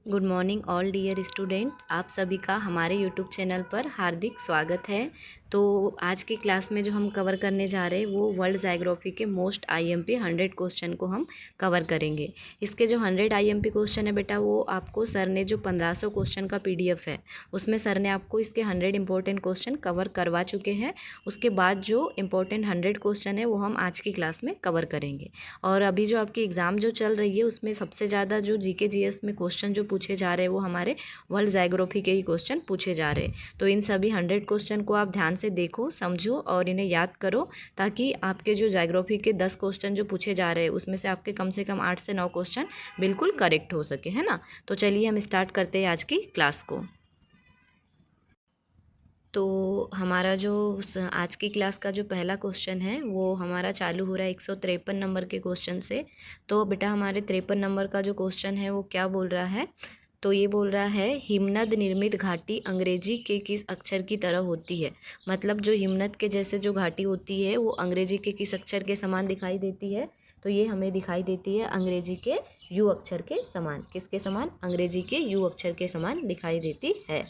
Good morning all dear student. आप सभी का हमारे यूट्यूब चैनल पर हार्दिक स्वागत है। तो आज की क्लास में जो हम कवर करने जा रहे हैं वो वर्ल्ड जायोग्राफी के मोस्ट आईएमपी 100 क्वेश्चन को हम कवर करेंगे। इसके जो 100 आईएमपी क्वेश्चन है बेटा, वो आपको सर ने जो 1500 क्वेश्चन का पीडीएफ है उसमें सर ने आपको इसके 100 इंपॉर्टेंट क्वेश्चन कवर करवा चुके हैं। उसके बाद जो इंपॉर्टेंट 100 क्वेश्चन है वो हम आज की क्लास में कवर करेंगे। और अभी जो आपकी एग्ज़ाम जो चल रही है उसमें सबसे ज़्यादा जो जीके जीएस में क्वेश्चन जो पूछे जा रहे हैं वो हमारे वर्ल्ड जायोग्राफी के ही क्वेश्चन पूछे जा रहे हैं। तो इन सभी 100 क्वेश्चन को आप ध्यान से देखो, समझो और इन्हें याद करो, ताकि आपके जो जायोग्राफी के 10 क्वेश्चन जो पूछे जा रहे हैं उसमें से आपके कम से कम 8 से 9 क्वेश्चन बिल्कुल करेक्ट हो सके, है ना। तो चलिए हम स्टार्ट करते हैं आज की क्लास को। तो हमारा जो आज की क्लास का जो पहला क्वेश्चन है वो हमारा चालू हो रहा है 153 नंबर के क्वेश्चन से। तो बेटा हमारे 53 नंबर का जो क्वेश्चन है वो क्या बोल रहा है, तो ये बोल रहा है हिमनद निर्मित घाटी अंग्रेजी के किस अक्षर की तरह होती है। मतलब जो हिमनद के जैसे जो घाटी होती है वो अंग्रेजी के किस अक्षर के समान दिखाई देती है, तो ये हमें दिखाई देती है अंग्रेजी के यू अक्षर के समान। किसके समान? अंग्रेजी के यू अक्षर के समान दिखाई देती है।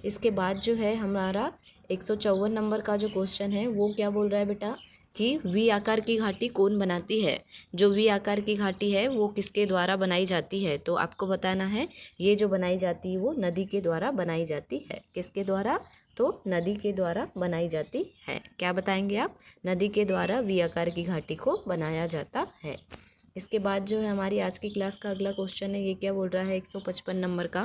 इसके बाद जो है हमारा 154 नंबर का जो क्वेश्चन है वो क्या बोल रहा है बेटा कि वी आकार की घाटी कौन बनाती है। जो वी आकार की घाटी है वो किसके द्वारा बनाई जाती है, तो आपको बताना है ये जो बनाई जाती है वो नदी के द्वारा बनाई जाती है। किसके द्वारा? तो नदी के द्वारा बनाई जाती है। क्या बताएंगे आप? नदी के द्वारा वी आकार की घाटी को बनाया जाता है। इसके बाद जो है हमारी आज की क्लास का अगला क्वेश्चन है, ये क्या बोल रहा है 155 नंबर का,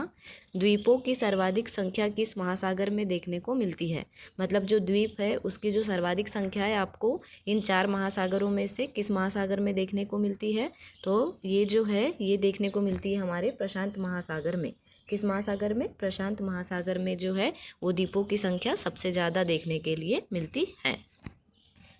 द्वीपों की सर्वाधिक संख्या किस महासागर में देखने को मिलती है। मतलब जो द्वीप है उसकी जो सर्वाधिक संख्या है आपको इन 4 महासागरों में से किस महासागर में देखने को मिलती है, तो ये जो है ये देखने को मिलती है हमारे प्रशांत महासागर में। किस महासागर में? प्रशांत महासागर में जो है वो द्वीपों की संख्या सबसे ज़्यादा देखने के लिए मिलती है।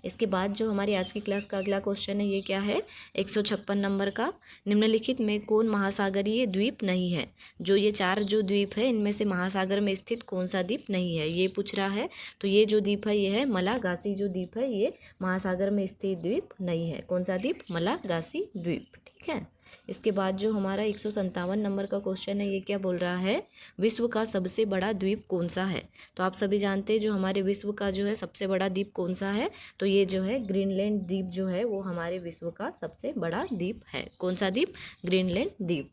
इसके बाद जो हमारी आज की क्लास का अगला क्वेश्चन है ये क्या है 156 नंबर का, निम्नलिखित में कौन महासागरीय द्वीप नहीं है। जो ये 4 जो द्वीप है इनमें से महासागर में स्थित कौन सा द्वीप नहीं है ये पूछ रहा है। तो ये जो द्वीप है ये है मलागासी जो द्वीप है, ये महासागर में स्थित द्वीप नहीं है। कौन सा द्वीप? मलागासी द्वीप। ठीक है। इसके बाद जो हमारा 157 नंबर का क्वेश्चन है ये क्या बोल रहा है, विश्व का सबसे बड़ा द्वीप कौन सा है। तो आप सभी जानते हैं जो हमारे विश्व का जो है सबसे बड़ा द्वीप कौन सा है, तो ये जो है ग्रीनलैंड द्वीप जो है वो हमारे विश्व का सबसे बड़ा द्वीप है। कौन सा द्वीप? ग्रीनलैंड द्वीप।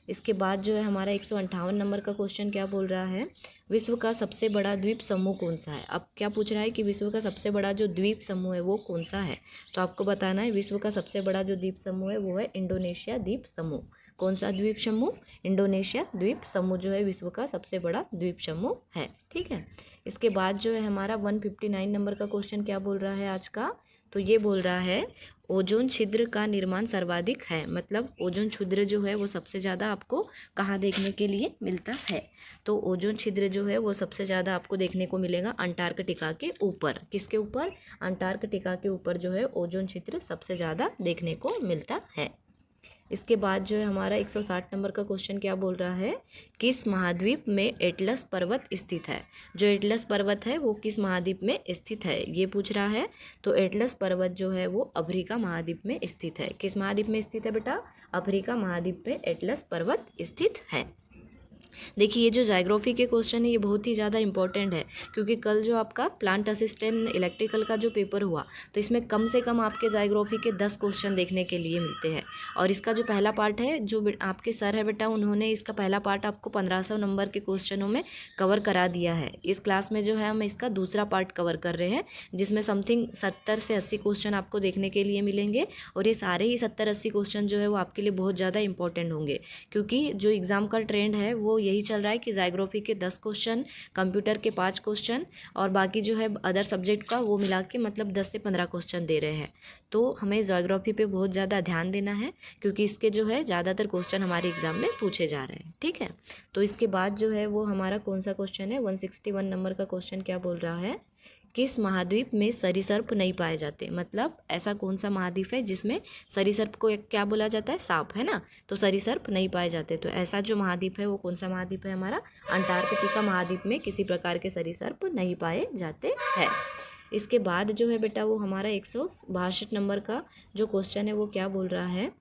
इसके बाद जो है हमारा 158 नंबर का क्वेश्चन क्या बोल रहा है, विश्व का सबसे बड़ा द्वीप समूह कौन सा है। अब क्या पूछ रहा है कि विश्व का सबसे बड़ा जो द्वीप समूह है वो कौन सा है, तो आपको बताना है विश्व का सबसे बड़ा जो द्वीप समूह है वो है इंडोनेशिया द्वीप समूह। कौन सा द्वीप समूह? इंडोनेशिया द्वीप समूह जो है विश्व का सबसे बड़ा द्वीप समूह है। ठीक है। इसके बाद जो है हमारा 159 नंबर का क्वेश्चन क्या बोल रहा है आज का, तो ये बोल रहा है ओजोन छिद्र का निर्माण सर्वाधिक है। मतलब ओजोन छिद्र जो है वो सबसे ज़्यादा आपको कहाँ देखने के लिए मिलता है, तो ओजोन छिद्र जो है वो सबसे ज़्यादा आपको देखने को मिलेगा अंटार्कटिका के ऊपर। किसके ऊपर? अंटार्कटिका के ऊपर जो है ओजोन छिद्र सबसे ज़्यादा देखने को मिलता है। इसके बाद जो है हमारा 160 नंबर का क्वेश्चन क्या बोल रहा है, किस महाद्वीप में एटलस पर्वत स्थित है। जो एटलस पर्वत है वो किस महाद्वीप में स्थित है ये पूछ रहा है। तो एटलस पर्वत जो है वो अफ्रीका महाद्वीप में स्थित है। किस महाद्वीप में स्थित है बेटा? अफ्रीका महाद्वीप में एटलस पर्वत स्थित है। देखिए ये जो जायोग्राफी के क्वेश्चन है ये बहुत ही ज़्यादा इंपॉर्टेंट है, क्योंकि कल जो आपका प्लांट असिस्टेंट इलेक्ट्रिकल का जो पेपर हुआ तो इसमें कम से कम आपके जायोग्राफी के 10 क्वेश्चन देखने के लिए मिलते हैं। और इसका जो पहला पार्ट है जो आपके सर है बेटा उन्होंने इसका पहला पार्ट आपको 1500 नंबर के क्वेश्चनों में कवर करा दिया है। इस क्लास में जो है हम इसका दूसरा पार्ट कवर कर रहे हैं जिसमें समथिंग 70 से 80 क्वेश्चन आपको देखने के लिए मिलेंगे। और ये सारे ही 70-80 क्वेश्चन जो है वो आपके लिए बहुत ज़्यादा इंपॉर्टेंट होंगे, क्योंकि जो एग्ज़ाम का ट्रेंड है वो यही चल रहा है कि जायोग्राफी के 10 क्वेश्चन, कंप्यूटर के 5 क्वेश्चन और बाकी जो है अदर सब्जेक्ट का वो मिला के मतलब 10 से 15 क्वेश्चन दे रहे हैं। तो हमें जायोग्राफी पे बहुत ज़्यादा ध्यान देना है, क्योंकि इसके जो है ज़्यादातर क्वेश्चन हमारे एग्जाम में पूछे जा रहे हैं। ठीक है। तो इसके बाद जो है वो हमारा कौन सा क्वेश्चन है 161 नंबर का क्वेश्चन क्या बोल रहा है, किस महाद्वीप में सरीसृप नहीं पाए जाते। मतलब ऐसा कौन सा महाद्वीप है जिसमें सरीसृप को क्या बोला जाता है? सांप, है ना। तो सरीसृप नहीं पाए जाते, तो ऐसा जो महाद्वीप है वो कौन सा महाद्वीप है हमारा? अंटार्कटिका महाद्वीप में किसी प्रकार के सरीसृप नहीं पाए जाते हैं। इसके बाद जो है बेटा वो हमारा 162 नंबर का जो क्वेश्चन है वो क्या बोल रहा है,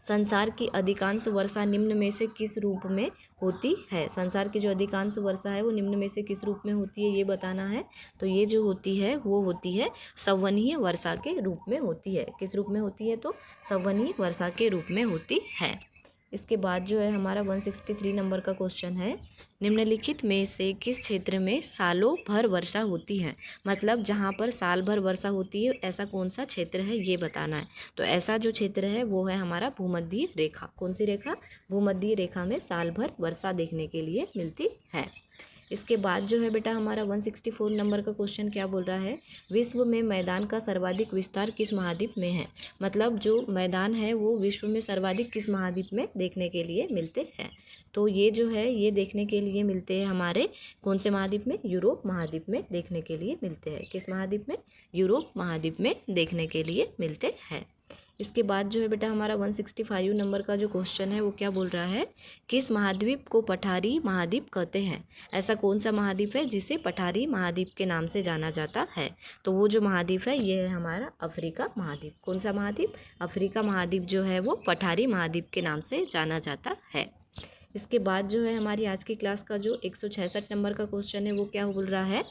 संसार की अधिकांश वर्षा निम्न में से किस रूप में होती है? संसार की जो अधिकांश वर्षा है वो निम्न में से किस रूप में होती है, ये बताना है। तो ये जो होती है वो होती है संवहनीय वर्षा के रूप में होती है। किस रूप में होती है? तो संवहनीय वर्षा के रूप में होती है। इसके बाद जो है हमारा 163 नंबर का क्वेश्चन है, निम्नलिखित में से किस क्षेत्र में सालों भर वर्षा होती है? मतलब जहाँ पर साल भर वर्षा होती है ऐसा कौन सा क्षेत्र है, ये बताना है। तो ऐसा जो क्षेत्र है वो है हमारा भूमध्य रेखा। कौन सी रेखा? भूमध्य रेखा में साल भर वर्षा देखने के लिए मिलती है। इसके बाद जो है बेटा हमारा 164 नंबर का क्वेश्चन क्या बोल रहा है, विश्व में मैदान का सर्वाधिक विस्तार किस महाद्वीप में है? मतलब जो मैदान है वो विश्व में सर्वाधिक किस महाद्वीप में देखने के लिए मिलते हैं? तो ये जो है ये देखने के लिए मिलते हैं हमारे कौन से महाद्वीप में? यूरोप महाद्वीप में देखने के लिए मिलते हैं। किस महाद्वीप में? यूरोप महाद्वीप में देखने के लिए मिलते हैं। इसके बाद जो है बेटा हमारा 165 नंबर का जो क्वेश्चन है वो क्या बोल रहा है, किस महाद्वीप को पठारी महाद्वीप कहते हैं? ऐसा कौन सा महाद्वीप है जिसे पठारी महाद्वीप के नाम से जाना जाता है? तो वो जो महाद्वीप है ये है हमारा अफ्रीका महाद्वीप। कौन सा महाद्वीप? अफ्रीका महाद्वीप जो है वो पठारी महाद्वीप के नाम से जाना जाता है। इसके बाद जो है हमारी आज की क्लास का जो 166 नंबर का क्वेश्चन है वो क्या बोल रहा है,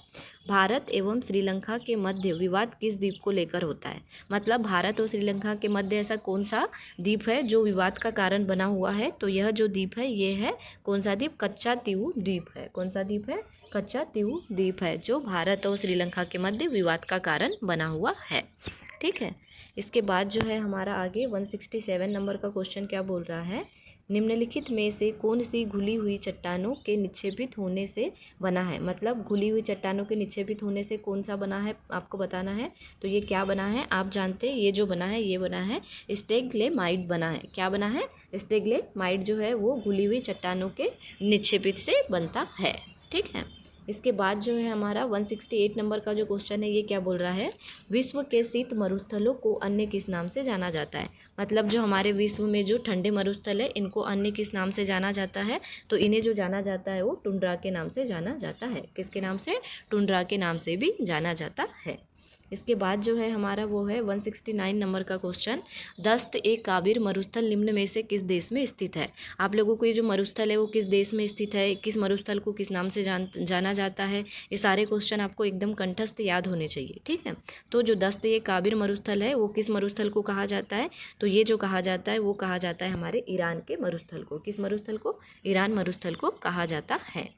भारत एवं श्रीलंका के मध्य विवाद किस द्वीप को लेकर होता है? मतलब भारत और श्रीलंका के मध्य ऐसा कौन सा द्वीप है जो विवाद का कारण बना हुआ है? तो यह जो द्वीप है ये है कौन सा द्वीप? कच्चातीऊ द्वीप है। कौन सा द्वीप है? कच्चातीऊ द्वीप है जो भारत और श्रीलंका के मध्य विवाद का कारण बना हुआ है। ठीक है। इसके बाद जो है हमारा आगे 167 नंबर का क्वेश्चन क्या बोल रहा है, निम्नलिखित में से कौन सी घुली हुई चट्टानों के निक्षेपित होने से बना है? मतलब घुली हुई चट्टानों के निक्षेपित होने से कौन सा बना है आपको बताना है। तो ये क्या बना है आप जानते हैं, ये जो बना है ये बना है स्टेगलेमाइट बना है। क्या बना है? स्टेगलेमाइट जो है वो घुली हुई चट्टानों के निक्षेपित से बनता है। ठीक है। इसके बाद जो है हमारा 168 नंबर का जो क्वेश्चन है ये क्या बोल रहा है, विश्व के शीत मरुस्थलों को अन्य किस नाम से जाना जाता है? मतलब जो हमारे विश्व में जो ठंडे मरुस्थल है इनको अन्य किस नाम से जाना जाता है? तो इन्हें जो जाना जाता है वो टुंड्रा के नाम से जाना जाता है। किसके नाम से? टुंड्रा के नाम से भी जाना जाता है। इसके बाद जो है हमारा वो है 169 नंबर का क्वेश्चन, दस्त एक काबिर मरुस्थल निम्न में से किस देश में स्थित है? आप लोगों को ये जो मरुस्थल है वो किस देश में स्थित है, किस मरुस्थल को किस नाम से जाना जाता है, ये सारे क्वेश्चन आपको एकदम कंठस्थ याद होने चाहिए। ठीक है। तो जो दस्त एक काबिर मरुस्थल है वो किस मरुस्थल को कहा जाता है? तो ये जो कहा जाता है वो कहा जाता है हमारे ईरान के मरुस्थल को। किस मरुस्थल को? ईरान मरुस्थल को कहा जाता है।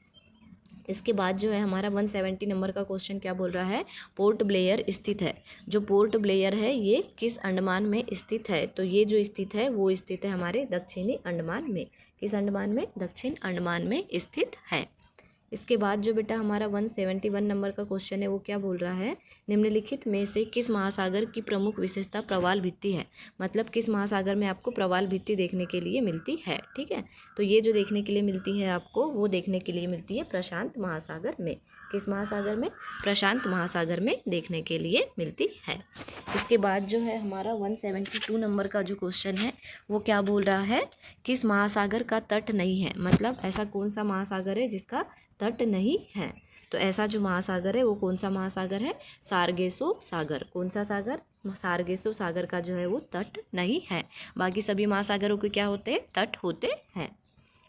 इसके बाद जो है हमारा 170 नंबर का क्वेश्चन क्या बोल रहा है, पोर्ट ब्लेयर स्थित है। जो पोर्ट ब्लेयर है ये किस अंडमान में स्थित है? तो ये जो स्थित है वो स्थित है हमारे दक्षिणी अंडमान में। किस अंडमान में? दक्षिण अंडमान में स्थित है। इसके बाद जो बेटा हमारा 171 नंबर का क्वेश्चन है वो क्या बोल रहा है, निम्नलिखित में से किस महासागर की प्रमुख विशेषता प्रवाल भित्ति है? मतलब किस महासागर में आपको प्रवाल भित्ति देखने के लिए मिलती है? ठीक है। तो ये जो देखने के लिए मिलती है आपको वो देखने के लिए मिलती है प्रशांत महासागर में। किस महासागर में? प्रशांत महासागर में देखने के लिए मिलती है। इसके बाद जो है हमारा 172 नंबर का जो क्वेश्चन है वो क्या बोल रहा है, किस महासागर का तट नहीं है? मतलब ऐसा कौन सा महासागर है जिसका तट नहीं है? तो ऐसा जो महासागर है वो कौन सा महासागर है? सारगेसो सागर। कौन सा सागर? सारगेसो सागर का जो है वो तट नहीं है। बाकी सभी महासागरों के क्या होते हैं? तट होते हैं।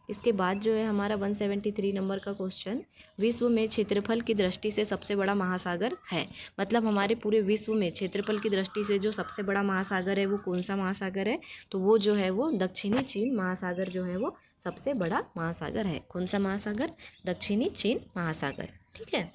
इसके बाद जो है हमारा 173 नंबर का क्वेश्चन, विश्व में क्षेत्रफल की दृष्टि से सबसे बड़ा महासागर है? मतलब हमारे पूरे विश्व में क्षेत्रफल की दृष्टि से जो सबसे बड़ा महासागर है वो कौन सा महासागर है? तो वो जो है वो दक्षिणी चीन महासागर जो है वो सबसे बड़ा महासागर है। कौन सा महासागर? दक्षिणी चीन महासागर। ठीक है।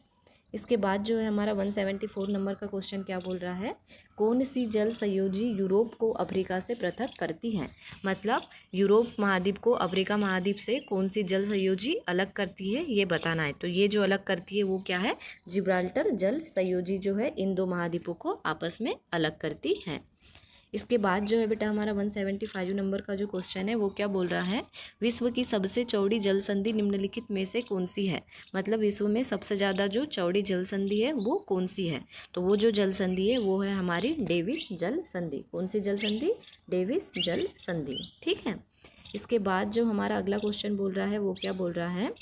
इसके बाद जो है हमारा 174 नंबर का क्वेश्चन क्या बोल रहा है, कौन सी जल संयोजी यूरोप को अफ्रीका से पृथक करती है? मतलब यूरोप महाद्वीप को अफ्रीका महाद्वीप से कौन सी जल संयोजी अलग करती है ये बताना है। तो ये जो अलग करती है वो क्या है? जिब्राल्टर जल संयोजी जो है इन दो महाद्वीपों को आपस में अलग करती है। इसके बाद जो है बेटा हमारा 175 नंबर का जो क्वेश्चन है वो क्या बोल रहा है, विश्व की सबसे चौड़ी जल संधि निम्नलिखित में से कौन सी है? मतलब विश्व में सबसे ज़्यादा जो चौड़ी जल संधि है वो कौन सी है? तो वो जो जल संधि है वो है हमारी डेविस जल संधि। कौन सी जल संधि? डेविस जल संधि। ठीक है। इसके बाद जो हमारा अगला क्वेश्चन बोल रहा है वो क्या बोल रहा है,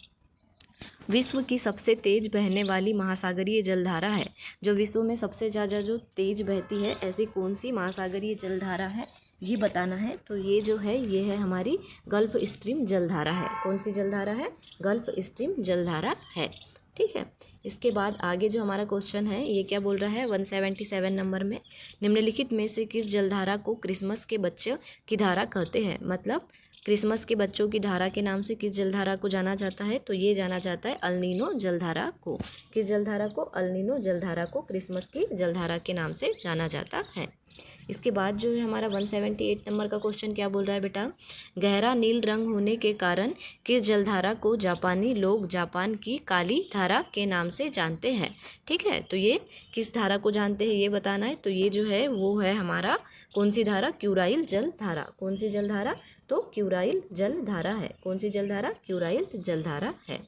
विश्व की सबसे तेज बहने वाली महासागरीय जलधारा है। जो विश्व में सबसे ज़्यादा जो तेज बहती है ऐसी कौन सी महासागरीय जलधारा है ये बताना है। तो ये जो है ये है हमारी गल्फ स्ट्रीम जलधारा है। कौन सी जलधारा है? गल्फ स्ट्रीम जलधारा है। ठीक है, इसके बाद आगे जो हमारा क्वेश्चन है ये क्या बोल रहा है 177 नंबर में, निम्नलिखित में से किस जलधारा को क्रिसमस के बच्चों की धारा कहते हैं? मतलब क्रिसमस के बच्चों की धारा के नाम से किस जलधारा को जाना जाता है? तो ये जाना जाता है अल नीनो जलधारा को। किस जलधारा को? अल नीनो जलधारा को क्रिसमस की जलधारा के नाम से जाना जाता है। इसके बाद जो है हमारा 178 नंबर का क्वेश्चन क्या बोल रहा है बेटा, गहरा नील रंग होने के कारण किस जलधारा को जापानी लोग जापान की काली धारा के नाम से जानते हैं? ठीक है, तो ये किस धारा को जानते हैं ये बताना है। तो ये जो है वो है हमारा कौन सी धारा? क्यूराइल जल धारा। कौन सी जल धारा? तो क्यूराइल जल धारा है। कौन सी जल धारा? क्यूराइल जल धारा है।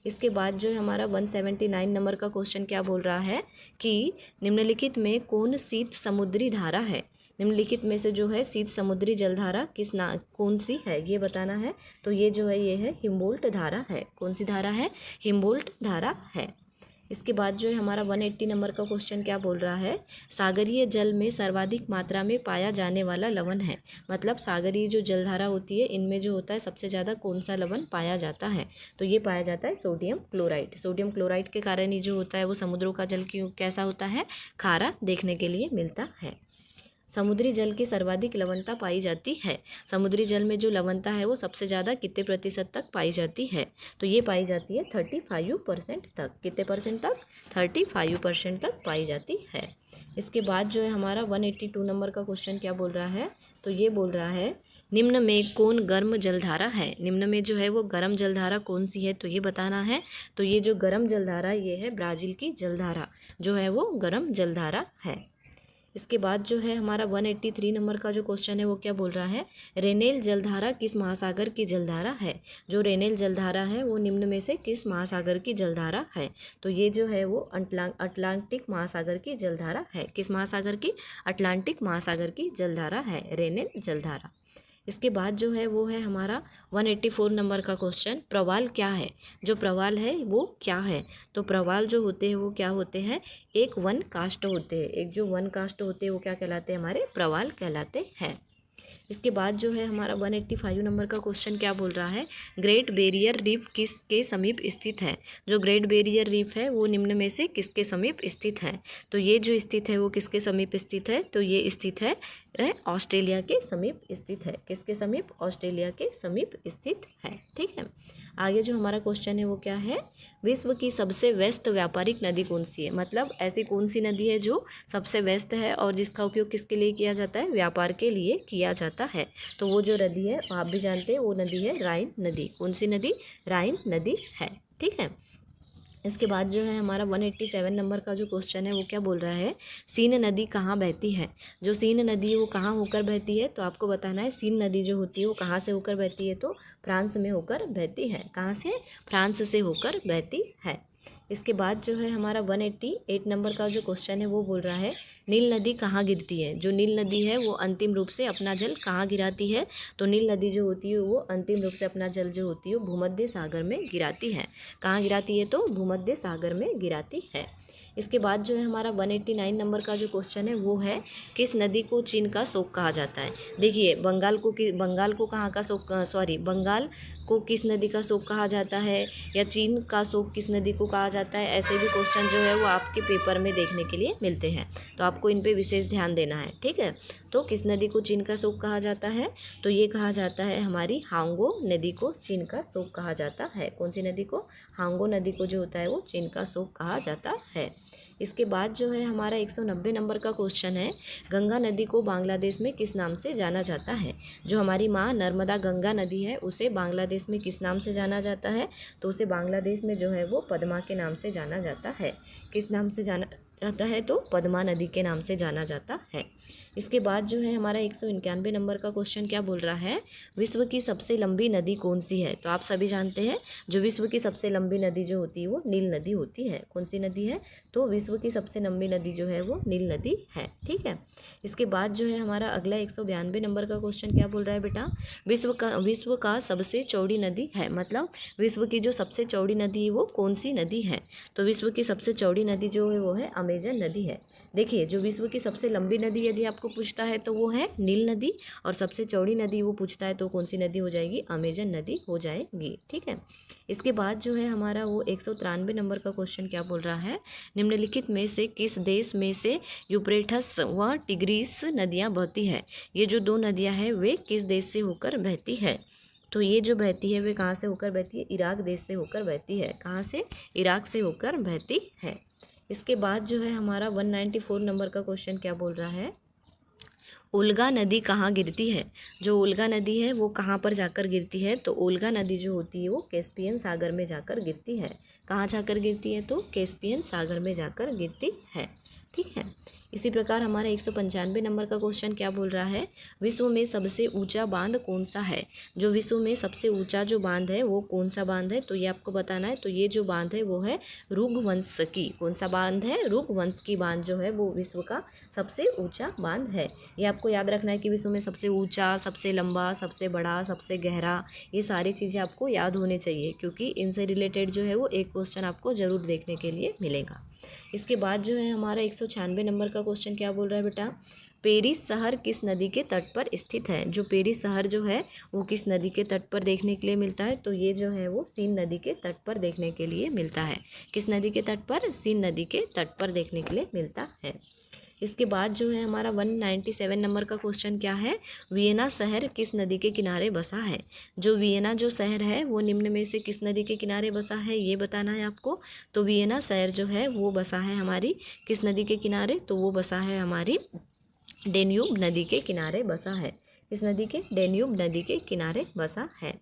इसके बाद जो है हमारा 179 नंबर का क्वेश्चन क्या बोल रहा है कि निम्नलिखित में कौन शीत समुद्री धारा है? निम्नलिखित में से जो है शीत समुद्री जलधारा कौन सी है ये बताना है। तो ये जो है ये है हिम्बोल्ट धारा है। कौन सी धारा है? हिम्बोल्ट धारा है। इसके बाद जो है हमारा 180 नंबर का क्वेश्चन क्या बोल रहा है, सागरीय जल में सर्वाधिक मात्रा में पाया जाने वाला लवण है। मतलब सागरीय जो जलधारा होती है इनमें जो होता है सबसे ज़्यादा कौन सा लवण पाया जाता है? तो ये पाया जाता है सोडियम क्लोराइड। सोडियम क्लोराइड के कारण ही जो होता है वो समुद्रों का जल क्यों कैसा होता है? खारा देखने के लिए मिलता है। समुद्री जल की सर्वाधिक लवणता पाई जाती है। समुद्री जल में जो लवणता है वो सबसे ज़्यादा कितने प्रतिशत तक पाई जाती है? तो ये पाई जाती है 35% तक। कितने परसेंट तक? 35% तक पाई जाती है। इसके बाद जो है हमारा 182 नंबर का क्वेश्चन क्या बोल रहा है, तो ये बोल रहा है निम्न में कौन गर्म जलधारा है? निम्न में जो है वो गर्म जलधारा कौन सी है? तो ये बताना है। तो ये जो गर्म जलधारा ये है ब्राज़ील की जलधारा जो है वो गर्म जलधारा है। इसके बाद जो है हमारा 183 नंबर का जो क्वेश्चन है वो क्या बोल रहा है, रेनेल जलधारा किस महासागर की जलधारा है? जो रेनेल जलधारा है वो निम्न में से किस महासागर की जलधारा है? तो ये जो है वो अटलांटिक महासागर की जलधारा है। किस महासागर की? अटलांटिक महासागर की जलधारा है रेनेल जलधारा। इसके बाद जो है वो है हमारा 184 नंबर का क्वेश्चन, प्रवाल क्या है? जो प्रवाल है वो क्या है? तो प्रवाल जो होते हैं वो क्या होते हैं? एक वन कास्ट होते हैं। एक जो वन कास्ट होते हैं वो क्या कहलाते हैं? हमारे प्रवाल कहलाते हैं। इसके बाद जो है हमारा 185 नंबर का क्वेश्चन क्या बोल रहा है, ग्रेट बैरियर रीफ किसके समीप स्थित है? जो ग्रेट बैरियर रीफ है वो निम्न में से किसके समीप स्थित है? तो ये जो स्थित है वो किसके समीप स्थित है? तो ये स्थित है ऑस्ट्रेलिया के समीप स्थित है। किसके समीप? ऑस्ट्रेलिया के समीप स्थित है। ठीक है, आगे जो हमारा क्वेश्चन है वो क्या है, विश्व की सबसे व्यस्त व्यापारिक नदी कौन सी है? मतलब ऐसी कौन सी नदी है जो सबसे व्यस्त है और जिसका उपयोग किसके लिए किया जाता है? व्यापार के लिए किया जाता है। तो वो जो नदी है आप भी जानते हैं वो नदी है राइन नदी। कौन सी नदी? राइन नदी है। ठीक है, इसके बाद जो है हमारा 187 नंबर का जो क्वेश्चन है वो क्या बोल रहा है, सीन नदी कहाँ बहती है? जो सीन नदी है वो कहाँ होकर बहती है? तो आपको बताना है सीन नदी जो होती है वो कहाँ से होकर बहती है? तो फ्रांस में होकर बहती है। कहाँ से? फ्रांस से होकर बहती है। इसके बाद जो है हमारा 188 नंबर का जो क्वेश्चन है वो बोल रहा है, नील नदी कहाँ गिरती है? जो नील नदी है वो अंतिम रूप से अपना जल कहाँ गिराती है? तो नील नदी जो होती है वो अंतिम रूप से अपना जल जो होती है वो भूमध्य सागर में गिराती है। कहाँ गिराती है? तो भूमध्य सागर में गिराती है। इसके बाद जो है हमारा 189 नंबर का जो क्वेश्चन है वो है, किस नदी को चीन का शोक कहा जाता है? देखिए बंगाल को कहाँ का शोक, बंगाल को किस नदी का शोक कहा जाता है या चीन का शोक किस नदी को कहा जाता है? ऐसे भी क्वेश्चन जो है वो आपके पेपर में देखने के लिए मिलते हैं, तो आपको इन पे विशेष ध्यान देना है। ठीक है, तो किस नदी को चीन का शोक कहा जाता है? तो ये कहा जाता है हमारी हांगो नदी को चीन का शोक कहा जाता है। कौन सी नदी को? हांगो नदी को जो होता है वो चीन का शोक कहा जाता है। इसके बाद जो है हमारा 190 नंबर का क्वेश्चन है, गंगा नदी को बांग्लादेश में किस नाम से जाना जाता है? जो हमारी माँ नर्मदा गंगा नदी है उसे बांग्लादेश में किस नाम से जाना जाता है? तो उसे बांग्लादेश में जो है वो पद्मा के नाम से जाना जाता है। किस नाम से जाना जाता है? तो पद्मा नदी के नाम से जाना जाता है। इसके बाद जो है हमारा 191 नंबर का क्वेश्चन क्या बोल रहा है, विश्व की सबसे लंबी नदी कौन सी है? तो आप सभी जानते हैं जो विश्व की सबसे लंबी नदी जो होती है वो नील नदी होती है। कौन सी नदी है? तो विश्व की सबसे लंबी नदी जो है वो नील नदी है। ठीक है, इसके बाद जो है हमारा अगला 192 नंबर का क्वेश्चन क्या बोल रहा है बेटा, विश्व का सबसे चौड़ी नदी है। मतलब विश्व की जो सबसे चौड़ी नदी है वो कौन सी नदी है? तो विश्व की सबसे चौड़ी नदी जो है वो है अमेजन नदी है। देखिए जो विश्व की सबसे लंबी नदी यदि आपको किसको पूछता है तो वो है नील नदी, और सबसे चौड़ी नदी वो पूछता है तो कौन सी नदी हो जाएगी, अमेजन नदी हो जाएगी। ठीक है, इसके बाद जो है हमारा वो 193 नंबर का क्वेश्चन क्या बोल रहा है, निम्नलिखित में से किस देश में से यूफ्रेटस व टिग्रीस नदियाँ बहती है। ये जो दो नदियाँ हैं वे किस देश से होकर बहती है, तो ये जो बहती है वे कहाँ से होकर बहती है, इराक देश से होकर बहती है। कहाँ से, इराक से होकर बहती है। इसके बाद जो है हमारा 194 नंबर का क्वेश्चन क्या बोल रहा है, उल्गा नदी कहाँ गिरती है। जो उल्गा नदी है वो कहाँ पर जाकर गिरती है, तो उल्गा नदी जो होती है वो कैस्पियन सागर में जाकर गिरती है। कहाँ जाकर गिरती है, तो कैस्पियन सागर में जाकर गिरती है। ठीक है, इसी प्रकार हमारा 195 नंबर का क्वेश्चन क्या बोल रहा है, विश्व में सबसे ऊंचा बांध कौन सा है। जो विश्व में सबसे ऊंचा जो बांध है वो कौन सा बांध है, तो ये आपको बताना है। तो ये जो बांध है वो है रुगवंश की, कौन सा बांध है, रुगवंश की बांध जो है वो विश्व का सबसे ऊंचा बांध है। ये आपको याद रखना है कि विश्व में सबसे ऊंचा, सबसे लंबा, सबसे बड़ा, सबसे गहरा, ये सारी चीज़ें आपको याद होनी चाहिए, क्योंकि इनसे रिलेटेड जो है वो एक क्वेश्चन आपको ज़रूर देखने के लिए मिलेगा। इसके बाद जो है हमारा 196 नंबर का क्वेश्चन क्या बोल रहा है बेटा, पेरिस शहर किस नदी के तट पर स्थित है। जो पेरिस शहर जो है वो किस नदी के तट पर देखने के लिए मिलता है, तो ये जो है वो सीन नदी के तट पर देखने के लिए मिलता है। किस नदी के तट पर, सीन नदी के तट पर देखने के लिए मिलता है। इसके बाद जो है हमारा 197 नंबर का क्वेश्चन क्या है, वियना शहर किस नदी के किनारे बसा है। जो वियना जो शहर है वो निम्न में से किस नदी के किनारे बसा है, ये बताना है आपको। तो वियना शहर जो है वो बसा है हमारी किस नदी के किनारे, तो वो बसा है हमारी डेन्यूब नदी के किनारे बसा है। किस नदी के, डेन्यूब नदी के किनारे बसा है।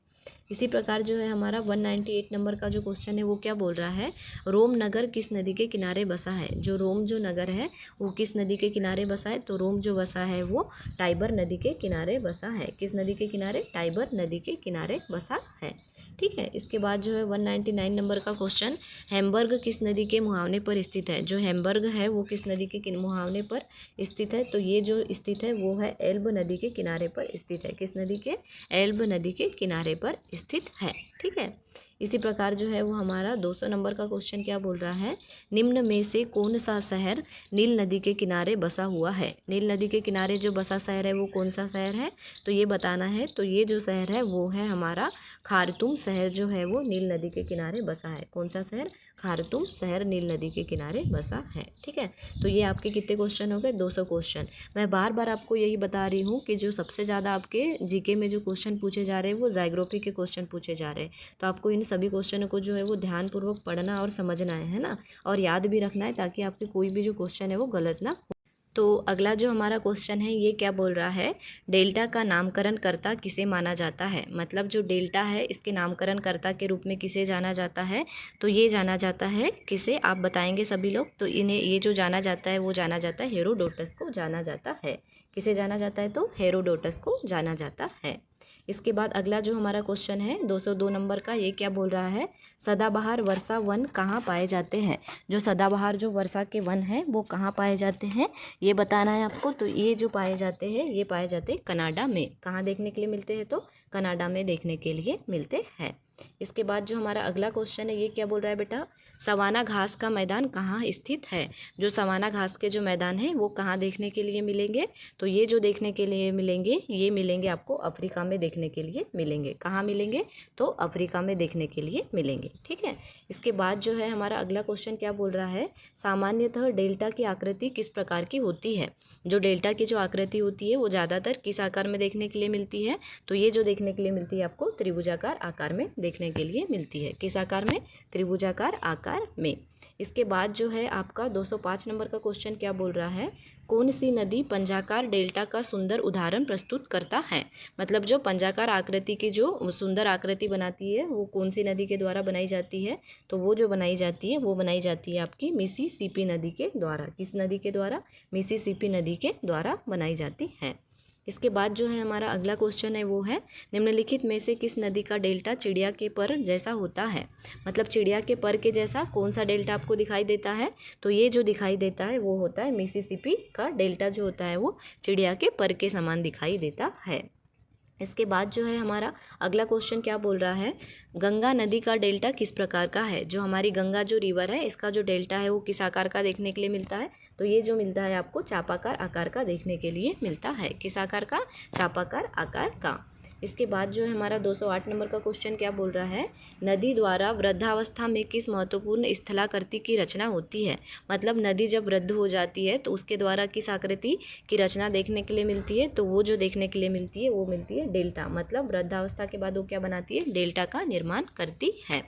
इसी प्रकार जो है हमारा 198 नंबर का जो क्वेश्चन है वो क्या बोल रहा है, रोम नगर किस नदी के किनारे बसा है। जो रोम जो नगर है वो किस नदी के किनारे बसा है, तो रोम जो बसा है वो टाइबर नदी के किनारे बसा है। किस नदी के किनारे, टाइबर नदी के किनारे बसा है। ठीक है, इसके बाद जो है 199 नंबर का क्वेश्चन, हैम्बर्ग किस नदी के मुहावने पर स्थित है। जो हैम्बर्ग है वो किस नदी के मुहावने पर स्थित है, तो ये जो स्थित है वो है एल्ब नदी के किनारे पर स्थित है। किस नदी के, एल्ब नदी के किनारे पर स्थित है। ठीक है, इसी प्रकार जो है वो हमारा 200 नंबर का क्वेश्चन क्या बोल रहा है, निम्न में से कौन सा शहर नील नदी के किनारे बसा हुआ है। नील नदी के किनारे जो बसा शहर है वो कौन सा शहर है, तो ये बताना है। तो ये जो शहर है वो है हमारा खार्तूम शहर जो है वो नील नदी के किनारे बसा है। कौन सा शहर, खार्तूम शहर नील नदी के किनारे बसा है। ठीक है, तो ये आपके कितने क्वेश्चन हो गए, 200 क्वेश्चन। मैं बार बार आपको यही बता रही हूँ कि जो सबसे ज़्यादा आपके जीके में जो क्वेश्चन पूछे जा रहे हैं वो ज़ाइग्राफी के क्वेश्चन पूछे जा रहे हैं। तो आपको इन सभी क्वेश्चनों को जो है वो ध्यानपूर्वक पढ़ना और समझना है ना, और याद भी रखना है, ताकि आपके कोई भी जो क्वेश्चन है वो गलत ना हो। तो अगला जो हमारा क्वेश्चन है ये क्या बोल रहा है, डेल्टा का नामकरण कर्ता किसे माना जाता है। मतलब जो डेल्टा है इसके नामकरण कर्ता के रूप में किसे जाना जाता है, तो ये जाना जाता है किसे, आप बताएंगे सभी लोग। तो इन्हें ये जो जाना जाता है वो जाना जाता है हेरोडोटस को जाना जाता है। किसे जाना जाता है, तो हेरोडोटस को जाना जाता है। इसके बाद अगला जो हमारा क्वेश्चन है 202 नंबर का, ये क्या बोल रहा है, सदाबहार वर्षा वन कहाँ पाए जाते हैं। जो सदाबहार जो वर्षा के वन हैं वो कहाँ पाए जाते हैं, ये बताना है आपको। तो ये जो पाए जाते हैं ये पाए जाते हैं कनाडा में। कहाँ देखने के लिए मिलते हैं, तो कनाडा में देखने के लिए मिलते हैं। इसके बाद जो हमारा अगला क्वेश्चन है ये क्या बोल रहा है बेटा, सवाना घास का मैदान कहाँ स्थित है। जो सवाना घास के जो मैदान है वो कहाँ देखने के लिए मिलेंगे, तो ये जो देखने के लिए मिलेंगे ये मिलेंगे आपको अफ्रीका में देखने के लिए मिलेंगे। कहाँ मिलेंगे, तो अफ्रीका में देखने के लिए मिलेंगे। ठीक है, इसके बाद जो है हमारा अगला क्वेश्चन क्या बोल रहा है, सामान्यतः डेल्टा की आकृति किस प्रकार की होती है। जो डेल्टा की जो आकृति होती है वो ज़्यादातर किस आकार में देखने के लिए मिलती है, तो ये जो देखने के लिए मिलती है आपको त्रिभुजाकार आकार में देखने के लिए मिलती है। किस आकार में, त्रिभुजाकार आकार में। इसके बाद जो है आपका 205 नंबर का क्वेश्चन क्या बोल रहा है, कौन सी नदी पंजाकार डेल्टा का सुंदर उदाहरण प्रस्तुत करता है। मतलब जो पंजाकार आकृति की जो सुंदर आकृति बनाती है वो कौन सी नदी के द्वारा बनाई जाती है, तो वो जो बनाई जाती है वो बनाई जाती है आपकी मिसिसिपी नदी के द्वारा। किस नदी के द्वारा, मिसिसिपी नदी के द्वारा बनाई जाती है। इसके बाद जो है हमारा अगला क्वेश्चन है वो है, निम्नलिखित में से किस नदी का डेल्टा चिड़िया के पर जैसा होता है। मतलब चिड़िया के पर के जैसा कौन सा डेल्टा आपको दिखाई देता है, तो ये जो दिखाई देता है वो होता है मिसिसिपी का डेल्टा जो होता है वो चिड़िया के पर के समान दिखाई देता है। इसके बाद जो है हमारा अगला क्वेश्चन क्या बोल रहा है, गंगा नदी का डेल्टा किस प्रकार का है। जो हमारी गंगा जो रिवर है इसका जो डेल्टा है वो किस आकार का देखने के लिए मिलता है, तो ये जो मिलता है आपको चापाकार आकार का देखने के लिए मिलता है। किस आकार का, चापाकार आकार का। इसके बाद जो है हमारा 208 नंबर का क्वेश्चन क्या बोल रहा है, नदी द्वारा वृद्धावस्था में किस महत्वपूर्ण स्थलाकृति की रचना होती है। मतलब नदी जब वृद्ध हो जाती है तो उसके द्वारा किस आकृति की रचना देखने के लिए मिलती है, तो वो जो देखने के लिए मिलती है वो मिलती है डेल्टा। मतलब वृद्धावस्था के बाद वो क्या बनाती है, डेल्टा का निर्माण करती है।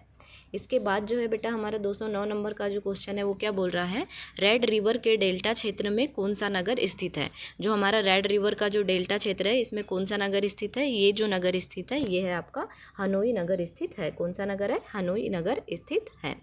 इसके बाद जो है बेटा हमारा 209 नंबर का जो क्वेश्चन है वो क्या बोल रहा है, रेड रिवर के डेल्टा क्षेत्र में कौन सा नगर स्थित है। जो हमारा रेड रिवर का जो डेल्टा क्षेत्र है इसमें कौन सा नगर स्थित है, ये जो नगर स्थित है ये है आपका हनोई नगर स्थित है। कौन सा नगर है, हनोई नगर स्थित है।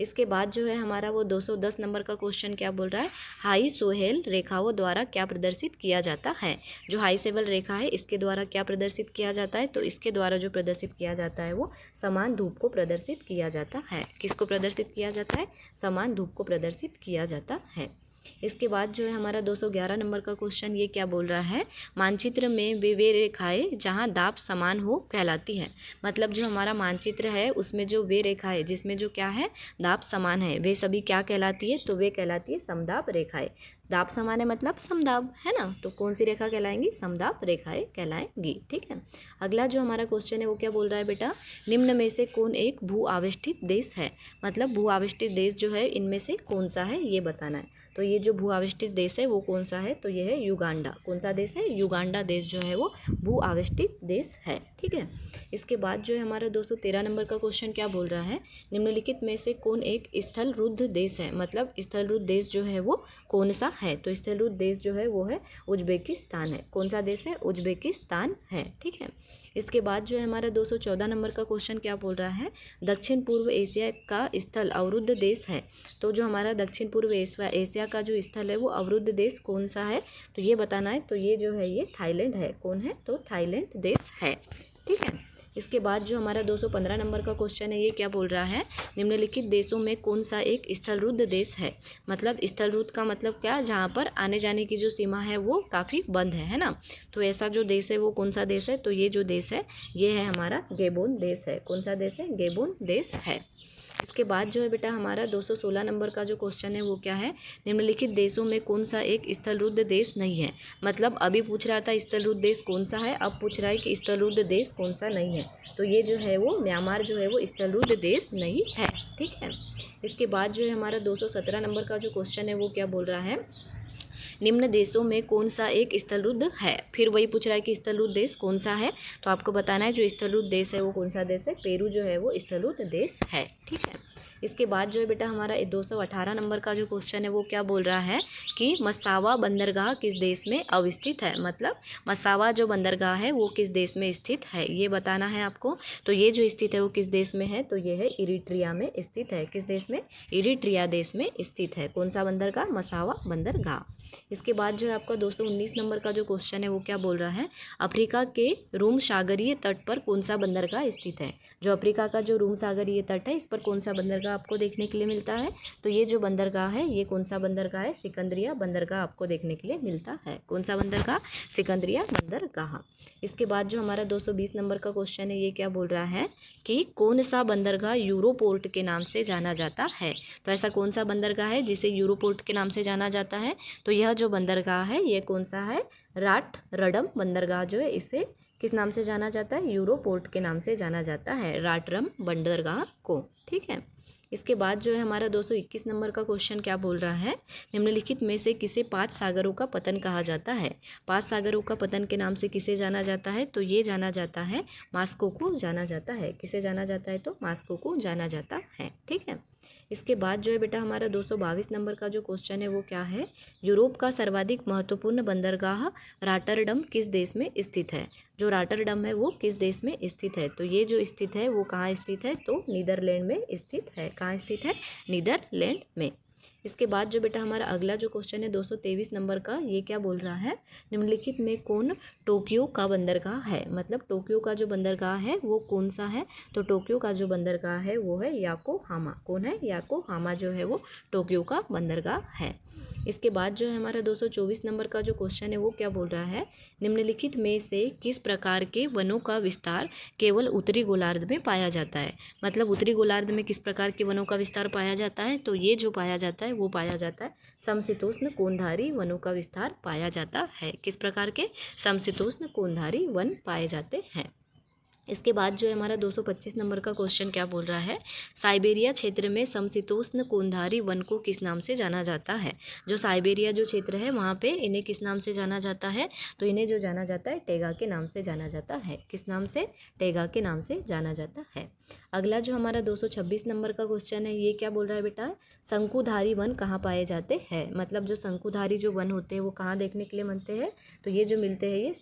इसके बाद जो है हमारा वो 210 नंबर का क्वेश्चन क्या बोल रहा है, हाई सोहेल रेखाओं द्वारा क्या प्रदर्शित किया जाता है। जो हाई सेवल रेखा है इसके द्वारा क्या प्रदर्शित किया जाता है, तो इसके द्वारा जो प्रदर्शित किया जाता है वो समान धूप को प्रदर्शित किया जाता है। किसको प्रदर्शित किया जाता है, समान धूप को प्रदर्शित किया जाता है। इसके बाद जो है हमारा 211 नंबर का क्वेश्चन ये क्या बोल रहा है, मानचित्र में वे रेखाएं जहां दाब समान हो कहलाती है। मतलब जो हमारा मानचित्र है उसमें जो वे रेखाएं जिसमें जो क्या है दाब समान है वे सभी क्या कहलाती है, तो वे कहलाती है समदाब रेखाएं। दाब समान है मतलब समदाब है ना, तो कौन सी रेखा कहलाएंगी, समदाब रेखाएं कहलाएंगी। ठीक है। अगला जो हमारा क्वेश्चन है वो क्या बोल रहा है बेटा, निम्न में से कौन एक भू आविष्टित देश है। मतलब भू आविष्टित देश जो है इनमें से कौन सा है ये बताना है। तो ये जो भू आविष्टित देश है वो कौन सा है, तो ये है युगांडा। कौन सा देश है, युगांडा देश जो है वो भू आविष्टित देश है। ठीक है। इसके बाद जो है हमारा 213 नंबर का क्वेश्चन क्या बोल रहा है, निम्नलिखित में से कौन एक स्थल रुद्ध देश है। मतलब स्थल रुद्ध देश जो है वो कौन सा है, तो स्थल रुद्ध देश जो है वो है उज्बेकिस्तान है। कौन सा देश है, उज्बेकिस्तान है। ठीक है। इसके बाद जो है हमारा 214 नंबर का क्वेश्चन क्या बोल रहा है, दक्षिण पूर्व एशिया का स्थल अवरुद्ध देश है। तो जो हमारा दक्षिण पूर्व एशिया का जो स्थल है वो अवरुद्ध देश कौन सा है, तो ये बताना है। तो ये जो है ये थाईलैंड है। कौन है, तो थाईलैंड देश है। ठीक है। इसके बाद जो हमारा 215 नंबर का क्वेश्चन है ये क्या बोल रहा है, निम्नलिखित देशों में कौन सा एक स्थलरुद्ध देश है। मतलब स्थलरुद्ध का मतलब क्या, जहाँ पर आने जाने की जो सीमा है वो काफ़ी बंद है ना। तो ऐसा जो देश है वो कौन सा देश है, तो ये जो देश है ये है हमारा गेबोन देश है। कौन सा देश है, गेबोन देश है। इसके बाद जो है बेटा हमारा 216 नंबर का जो क्वेश्चन है वो क्या है, निम्नलिखित देशों में कौन सा एक स्थलरुद्ध देश नहीं है। मतलब अभी पूछ रहा था स्थलरुद्ध देश कौन सा है, अब पूछ रहा है कि स्थलरुद्ध देश कौन सा नहीं है। तो ये जो है वो म्यांमार जो है वो स्थलरुद्ध देश नहीं है। ठीक है। इसके बाद जो है हमारा 217 नंबर का जो क्वेश्चन है वो क्या बोल रहा है, निम्न देशों में कौन सा एक स्थलरुद्ध है। फिर वही पूछ रहा है कि स्थलरुद्ध देश कौन सा है, तो आपको बताना है जो स्थलरुद्ध देश है वो कौन सा देश है, पेरू जो है वो स्थलरुद्ध देश है। ठीक है। इसके बाद जो है बेटा हमारा 218 नंबर का जो क्वेश्चन है वो क्या बोल रहा है कि मसावा बंदरगाह किस देश में अवस्थित है। मतलब मसावा जो बंदरगाह है वो किस देश में स्थित है ये बताना है आपको। तो ये जो स्थित है वो किस देश में है, तो ये है इरिट्रिया में स्थित है। किस देश में, इरिट्रिया देश में स्थित है। कौन सा बंदरगाह, मसावा बंदरगाह। इसके बाद जो है आपका 219 नंबर का जो क्वेश्चन है वो क्या बोल रहा है, अफ्रीका के रूम सागरीय तट पर कौन सा बंदरगाह स्थित है। जो अफ्रीका का जो रूम सागरीय तट है इस पर कौन सा बंदरगाह आपको देखने के लिए मिलता है, तो ये जो बंदरगाह है ये कौन सा बंदरगाह है, सिकंदरिया बंदरगाह आपको देखने के लिए मिलता है। कौन सा बंदरगाह, सिकंदरिया बंदरगाह। इसके बाद जो हमारा 220 नंबर का क्वेश्चन है ये क्या बोल रहा है कि कौन सा बंदरगाह यूरोपोर्ट के नाम से जाना जाता है। तो ऐसा कौन सा बंदरगाह है जिसे यूरोपोर्ट के नाम से जाना जाता है, तो यह जो बंदरगाह है ये कौन सा है, राटरडम बंदरगाह जो है इसे किस नाम से जाना जाता है, यूरोपोर्ट के नाम से जाना जाता है, राटरडम बंदरगाह को। ठीक है। इसके बाद जो है हमारा 221 नंबर का क्वेश्चन क्या बोल रहा है, निम्नलिखित में से किसे 5 सागरों का पतन कहा जाता है। 5 सागरों का पतन के नाम से किसे जाना जाता है, तो ये जाना जाता है मास्को को जाना जाता है। किसे जाना जाता है, तो मास्को को जाना जाता है। ठीक है। इसके बाद जो है बेटा हमारा 222 नंबर का जो क्वेश्चन है वो क्या है, यूरोप का सर्वाधिक महत्वपूर्ण बंदरगाह राटरडम किस देश में स्थित है। जो राटरडम है वो किस देश में स्थित है, तो ये जो स्थित है वो कहाँ स्थित है, तो नीदरलैंड में स्थित है। कहाँ स्थित है, नीदरलैंड में। इसके बाद जो बेटा हमारा अगला जो क्वेश्चन है 223 नंबर का, ये क्या बोल रहा है, निम्नलिखित में कौन टोक्यो का बंदरगाह है। मतलब टोक्यो का जो बंदरगाह है वो कौन सा है, तो टोक्यो का जो बंदरगाह है वो है याकोहामा। कौन है, याकोहामा जो है वो टोक्यो का बंदरगाह है। इसके बाद जो है हमारा 224 नंबर का जो क्वेश्चन है वो क्या बोल रहा है, निम्नलिखित में से किस प्रकार के वनों का विस्तार केवल उत्तरी गोलार्ध में पाया जाता है। मतलब उत्तरी गोलार्ध में किस प्रकार के वनों का विस्तार पाया जाता है, तो ये जो पाया जाता है वो पाया जाता है समशीतोष्ण कोनधारी वनों का विस्तार पाया जाता है। किस प्रकार के, समशीतोष्ण कोनधारी वन पाए जाते हैं। इसके बाद जो है हमारा 225 नंबर का क्वेश्चन क्या बोल रहा है, साइबेरिया क्षेत्र में समशीतोष्ण कोनधारी वन को किस नाम से जाना जाता है। जो साइबेरिया जो क्षेत्र है वहाँ पे इन्हें किस नाम से जाना जाता है, तो इन्हें जो जाना जाता है टैगा के नाम से जाना जाता है। किस नाम से, टैगा के नाम से जाना जाता है। अगला जो हमारा 226 नंबर का क्वेश्चन है ये क्या बोल रहा है बेटा, शंकुधारी वन कहाँ पाए जाते हैं। मतलब जो शंकुधारी जो वन होते हैं वो कहाँ देखने के लिए मिलते हैं, तो ये जो मिलते हैं ये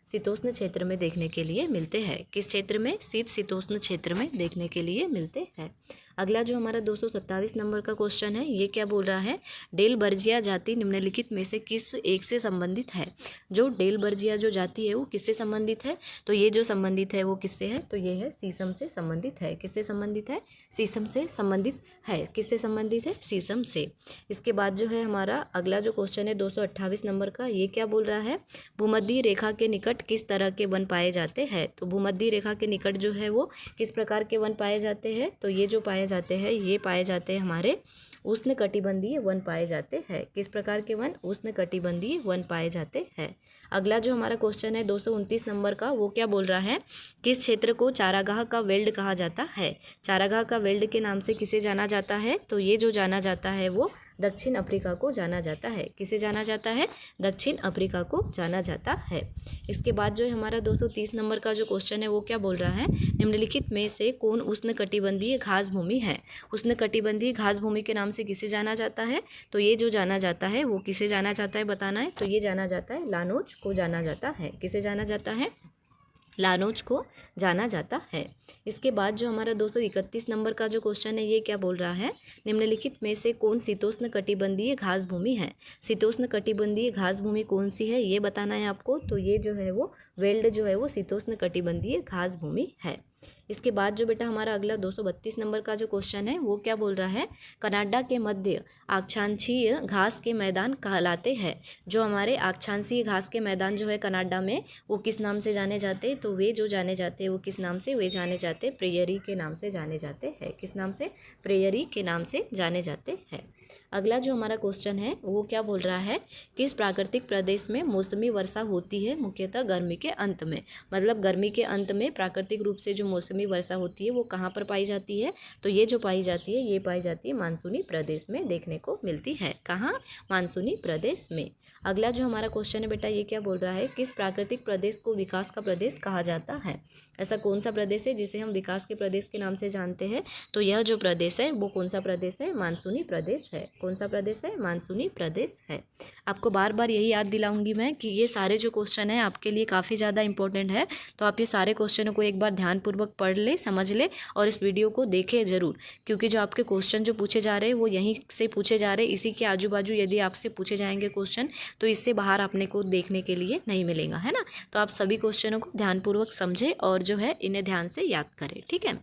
शीतोष्ण क्षेत्र में देखने के लिए मिलते हैं। किस क्षेत्र में, शीतोष्ण क्षेत्र में देखने के लिए मिलते हैं। अगला जो हमारा 227 नंबर का क्वेश्चन है ये क्या बोल रहा है, डेलबर्जिया जाति निम्नलिखित में से किस एक से संबंधित है। जो डेलबर्जिया जो जाति है वो किससे संबंधित है, तो ये जो संबंधित है वो किससे है, तो ये है शीशम से संबंधित है। किससे संबंधित है, शीशम से संबंधित है। किससे संबंधित है, शीशम से। इसके बाद जो है हमारा अगला जो क्वेश्चन है 228 नंबर का, ये क्या बोल रहा है, भूमध्य रेखा के निकट किस तरह के वन पाए जाते हैं। तो भूमध्य रेखा के निकट जो है वो किस प्रकार के वन पाए जाते हैं, तो ये जो पाए जाते हैं ये पाए जाते हैं हमारे उष्णकटिबंधीय वन पाए जाते हैं। किस प्रकार के वन, उष्णकटिबंधीय वन पाए जाते हैं। अगला जो हमारा क्वेश्चन है 229 नंबर का, वो क्या बोल रहा है, किस क्षेत्र को चारागाह का वेल्ड कहा जाता है। चारागाह का वेल्ड के नाम से किसे जाना जाता है, तो ये जो जाना जाता है वो दक्षिण अफ्रीका को जाना जाता है। किसे जाना जाता है, दक्षिण अफ्रीका को जाना जाता है। इसके बाद जो है हमारा 230 नंबर का जो क्वेश्चन है वो क्या बोल रहा है, निम्नलिखित में से कौन उष्णकटिबंधीय घास भूमि है। उष्णकटिबंधीय घास भूमि के नाम से किसे जाना जाता है, तो ये जो जाना जाता है वो किसे जाना जाता है बताना है, तो ये जाना जाता है लानोज को जाना जाता है। किसे जाना जाता है, लानोज को जाना जाता है। इसके बाद जो हमारा 231 नंबर का जो क्वेश्चन है ये क्या बोल रहा है, निम्नलिखित में से कौन शीतोष्ण कटिबंधीय घास भूमि है। शीतोष्ण कटिबंधीय घास भूमि कौन सी है ये बताना है आपको, तो ये जो है वो वेल्ड जो है वो शीतोष्ण कटिबंधीय घास भूमि है। इसके बाद जो बेटा हमारा अगला 232 नंबर का जो क्वेश्चन है वो क्या बोल रहा है, कनाडा के मध्य अक्षांशीय घास के मैदान कहलाते हैं। जो हमारे अक्षांशीय घास के मैदान जो है कनाडा में वो किस नाम से जाने जाते हैं, तो वे जो जाने जाते हैं वो किस नाम से, वे जाने जाते हैं प्रेयरी के नाम से जाने जाते हैं। किस नाम से, प्रेयरी के नाम से जाने जाते हैं। अगला जो हमारा क्वेश्चन है वो क्या बोल रहा है, किस प्राकृतिक प्रदेश में मौसमी वर्षा होती है मुख्यतः गर्मी के अंत में। मतलब गर्मी के अंत में प्राकृतिक रूप से जो मौसमी वर्षा होती है वो कहाँ पर पाई जाती है, तो ये जो पाई जाती है ये पाई जाती है मानसूनी प्रदेश में देखने को मिलती है। कहाँ, मानसूनी प्रदेश में। अगला जो हमारा क्वेश्चन है बेटा ये क्या बोल रहा है, किस प्राकृतिक प्रदेश को विकास का प्रदेश कहा जाता है। ऐसा कौन सा प्रदेश है जिसे हम विकास के प्रदेश के नाम से जानते हैं, तो यह जो प्रदेश है वो कौन सा प्रदेश है, मानसूनी प्रदेश है। कौन सा प्रदेश है, मानसूनी प्रदेश है। आपको बार बार यही याद दिलाऊंगी मैं कि ये सारे जो क्वेश्चन है आपके लिए काफ़ी ज़्यादा इंपॉर्टेंट है, तो आप ये सारे क्वेश्चनों को एक बार ध्यानपूर्वक पढ़ ले, समझ ले और इस वीडियो को देखें ज़रूर, क्योंकि जो आपके क्वेश्चन जो पूछे जा रहे हैं वो यहीं से पूछे जा रहे हैं। इसी के आजू बाजू यदि आपसे पूछे जाएंगे क्वेश्चन तो इससे बाहर आपने को देखने के लिए नहीं मिलेगा, है ना। तो आप सभी क्वेश्चनों को ध्यानपूर्वक समझें और जो है इन्हें ध्यान से याद करें, ठीक है।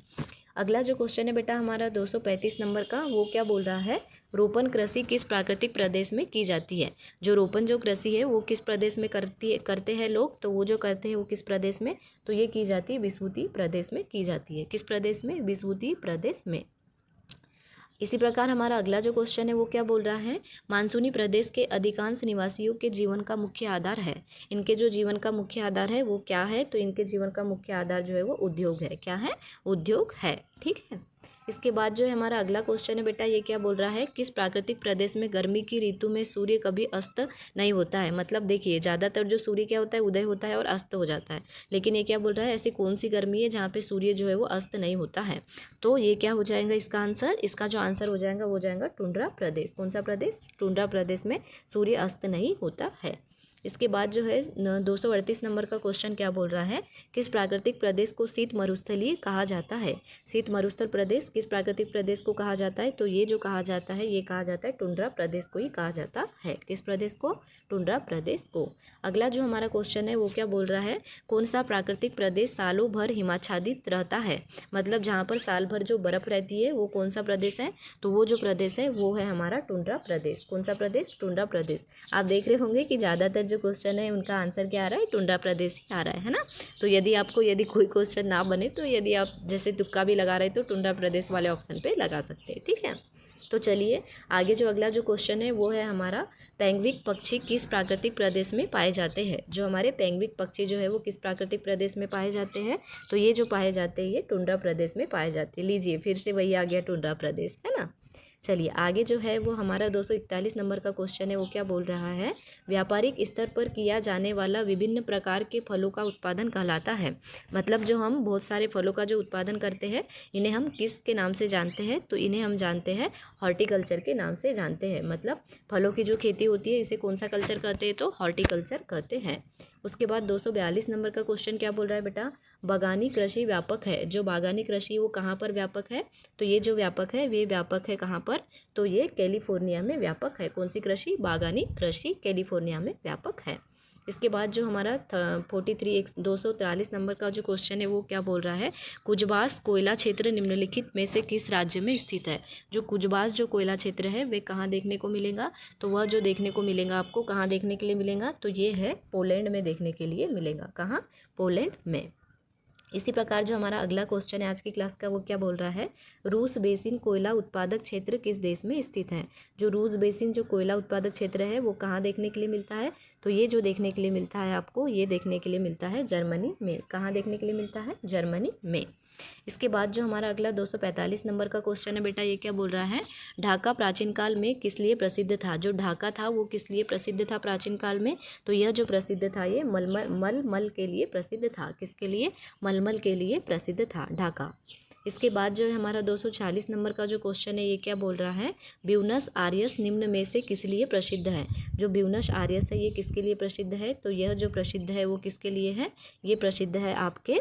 अगला जो क्वेश्चन है बेटा हमारा 235 नंबर का, वो क्या बोल रहा है, रोपण कृषि किस प्राकृतिक प्रदेश में की जाती है। जो रोपण जो कृषि है वो किस प्रदेश में करते हैं लोग, तो वो जो करते हैं वो किस प्रदेश में, तो ये की जाती है विषुवतीय प्रदेश में की जाती है। किस प्रदेश में, विषुवतीय प्रदेश में। इसी प्रकार हमारा अगला जो क्वेश्चन है वो क्या बोल रहा है, मानसूनी प्रदेश के अधिकांश निवासियों के जीवन का मुख्य आधार है। इनके जो जीवन का मुख्य आधार है वो क्या है, तो इनके जीवन का मुख्य आधार जो है वो उद्योग है। क्या है, उद्योग है, ठीक है। इसके बाद जो है हमारा अगला क्वेश्चन है बेटा ये क्या बोल रहा है, किस प्राकृतिक प्रदेश में गर्मी की ऋतु में सूर्य कभी अस्त नहीं होता है। मतलब देखिए ज़्यादातर जो सूर्य क्या होता है, उदय होता है और अस्त हो जाता है, लेकिन ये क्या बोल रहा है, ऐसी कौन सी गर्मी है जहाँ पे सूर्य जो है वो अस्त नहीं होता है। तो ये क्या हो जाएगा इसका आंसर, इसका जो आंसर हो जाएगा वो जाएगा टुंड्रा प्रदेश। कौन सा प्रदेश, टुंड्रा प्रदेश में सूर्य अस्त नहीं होता है। इसके बाद जो है 238 नंबर का क्वेश्चन क्या बोल रहा है, किस प्राकृतिक प्रदेश को शीत मरुस्थलीय कहा जाता है। शीत मरुस्थल प्रदेश किस प्राकृतिक प्रदेश को कहा जाता है, तो ये जो कहा जाता है ये कहा जाता है टुंड्रा प्रदेश को ही कहा जाता है। किस प्रदेश को, टुंड्रा प्रदेश को। अगला जो हमारा क्वेश्चन है वो क्या बोल रहा है, कौन सा प्राकृतिक प्रदेश सालों भर हिमाच्छादित रहता है, मतलब जहाँ पर साल भर जो बर्फ रहती है वो कौन सा प्रदेश है, तो वो जो प्रदेश है वो है हमारा टुंड्रा प्रदेश। कौन सा प्रदेश, टुंड्रा प्रदेश। आप देख रहे होंगे कि ज़्यादातर जो क्वेश्चन है उनका आंसर क्या आ रहा है, टुंड्रा प्रदेश ही आ रहा है ना। तो यदि कोई क्वेश्चन ना बने तो यदि आप जैसे तुक्का भी लगा रहे तो टुंड्रा प्रदेश वाले ऑप्शन पे लगा सकते हैं, ठीक है। तो चलिए आगे जो अगला जो क्वेश्चन है वो है हमारा, पेंगुइन पक्षी किस प्राकृतिक प्रदेश में पाए जाते हैं। जो हमारे पेंगुइन पक्षी जो है वो किस प्राकृतिक प्रदेश में पाए जाते हैं, तो ये जो पाए जाते हैं ये टुंड्रा प्रदेश में पाए जाते हैं। लीजिए फिर से वही आ गया टुंड्रा प्रदेश, है ना। चलिए आगे जो है वो हमारा 241 नंबर का क्वेश्चन है वो क्या बोल रहा है, व्यापारिक स्तर पर किया जाने वाला विभिन्न प्रकार के फलों का उत्पादन कहलाता है। मतलब जो हम बहुत सारे फलों का जो उत्पादन करते हैं इन्हें हम किस के नाम से जानते हैं, तो इन्हें हम जानते हैं हॉर्टिकल्चर के नाम से जानते हैं। मतलब फलों की जो खेती होती है इसे कौन सा कल्चर कहते हैं, तो हॉर्टिकल्चर कहते हैं। उसके बाद 242 नंबर का क्वेश्चन क्या बोल रहा है बेटा, बागानी कृषि व्यापक है। जो बागानी कृषि वो कहाँ पर व्यापक है, तो ये जो व्यापक है ये व्यापक है कहाँ पर, तो ये कैलिफोर्निया में व्यापक है। कौन सी कृषि, बागानी कृषि कैलिफोर्निया में व्यापक है। इसके बाद जो हमारा 243 नंबर का जो क्वेश्चन है वो क्या बोल रहा है, कुजबास कोयला क्षेत्र निम्नलिखित में से किस राज्य में स्थित है। जो कुजबास जो कोयला क्षेत्र है वे कहाँ देखने को मिलेगा, तो वह जो देखने को मिलेगा आपको कहाँ देखने के लिए मिलेगा, तो ये है पोलैंड में देखने के लिए मिलेगा। कहाँ, पोलैंड में। इसी प्रकार जो हमारा अगला क्वेश्चन है आज की क्लास का वो क्या बोल रहा है, रूस बेसिन कोयला उत्पादक क्षेत्र किस देश में स्थित है। जो रूस बेसिन जो कोयला उत्पादक क्षेत्र है वो कहाँ देखने के लिए मिलता है, तो ये जो देखने के लिए मिलता है आपको, ये देखने के लिए मिलता है जर्मनी में। कहाँ देखने के लिए मिलता है, जर्मनी में। इसके बाद जो हमारा अगला 245 नंबर का क्वेश्चन है बेटा, ये क्या बोल रहा है, ढाका प्राचीन काल में किस लिए प्रसिद्ध था। जो ढाका था वो किस लिए प्रसिद्ध था प्राचीन काल में, तो यह जो प्रसिद्ध था ये मलमल के लिए प्रसिद्ध था। किसके लिए, मलमल के लिए प्रसिद्ध था ढाका। इसके बाद जो है हमारा 246 नंबर का जो क्वेश्चन है ये क्या बोल रहा है, ब्यूनस आयर्स निम्न में से किस लिए प्रसिद्ध है। जो ब्यूनस आयर्स है ये किसके लिए प्रसिद्ध है, तो यह जो प्रसिद्ध है वो किसके लिए है, ये प्रसिद्ध है आपके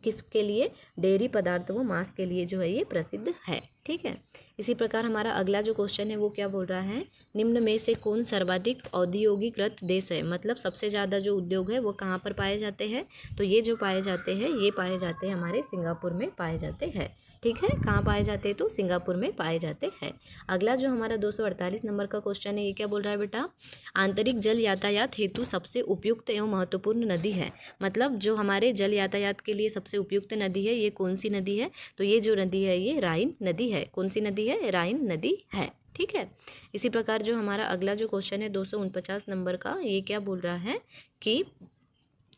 किसके लिए, डेयरी पदार्थ व मांस के लिए जो है ये प्रसिद्ध है, ठीक है। इसी प्रकार हमारा अगला जो क्वेश्चन है वो क्या बोल रहा है, निम्न में से कौन सर्वाधिक औद्योगिकृत देश है। मतलब सबसे ज़्यादा जो उद्योग है वो कहाँ पर पाए जाते हैं, तो ये जो पाए जाते हैं ये पाए जाते हैं हमारे सिंगापुर में पाए जाते हैं, ठीक है। कहाँ पाए जाते हैं, तो सिंगापुर में पाए जाते हैं। अगला जो हमारा 248 नंबर का क्वेश्चन है ये क्या बोल रहा है बेटा, आंतरिक जल यातायात हेतु सबसे उपयुक्त एवं महत्वपूर्ण नदी है। मतलब जो हमारे जल यातायात के लिए सबसे उपयुक्त नदी है ये कौन सी नदी है, तो ये जो नदी है ये राइन नदी है। कौन सी नदी है, राइन नदी है, ठीक है। इसी प्रकार जो हमारा अगला जो क्वेश्चन है 249 नंबर का, ये क्या बोल रहा है कि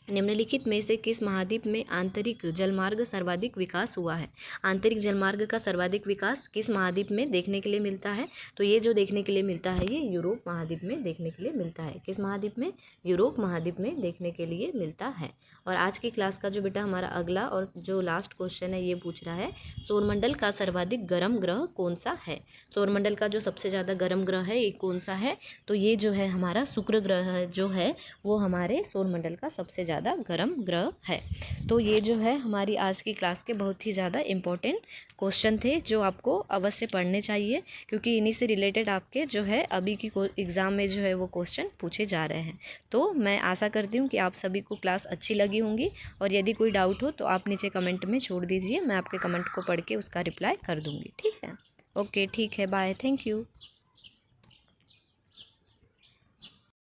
निम्नलिखित में से किस महाद्वीप में आंतरिक जलमार्ग सर्वाधिक विकास हुआ है। आंतरिक जलमार्ग का सर्वाधिक विकास किस महाद्वीप में देखने के लिए मिलता है, तो ये जो देखने के लिए मिलता है ये यूरोप महाद्वीप में देखने के लिए मिलता है। किस महाद्वीप में, यूरोप महाद्वीप में देखने के लिए मिलता है। और आज की क्लास का जो बेटा हमारा अगला और जो लास्ट क्वेश्चन है ये पूछ रहा है, सौरमंडल का सर्वाधिक गर्म ग्रह कौन सा है। सौरमंडल का जो सबसे ज़्यादा गर्म ग्रह है ये कौन सा है, तो ये जो है हमारा शुक्र ग्रह जो है वो हमारे सौरमंडल का सबसे ज़्यादा गर्म ग्रह है। तो ये जो है हमारी आज की क्लास के बहुत ही ज़्यादा इम्पोर्टेंट क्वेश्चन थे जो आपको अवश्य पढ़ने चाहिए, क्योंकि इन्हीं से रिलेटेड आपके जो है अभी की एग्ज़ाम में जो है वो क्वेश्चन पूछे जा रहे हैं। तो मैं आशा करती हूँ कि आप सभी को क्लास अच्छी लगी होंगी, और यदि कोई डाउट हो तो आप नीचे कमेंट में छोड़ दीजिए, मैं आपके कमेंट को पढ़ के उसका रिप्लाई कर दूँगी, ठीक है। ओके, ठीक है, बाय, थैंक यू।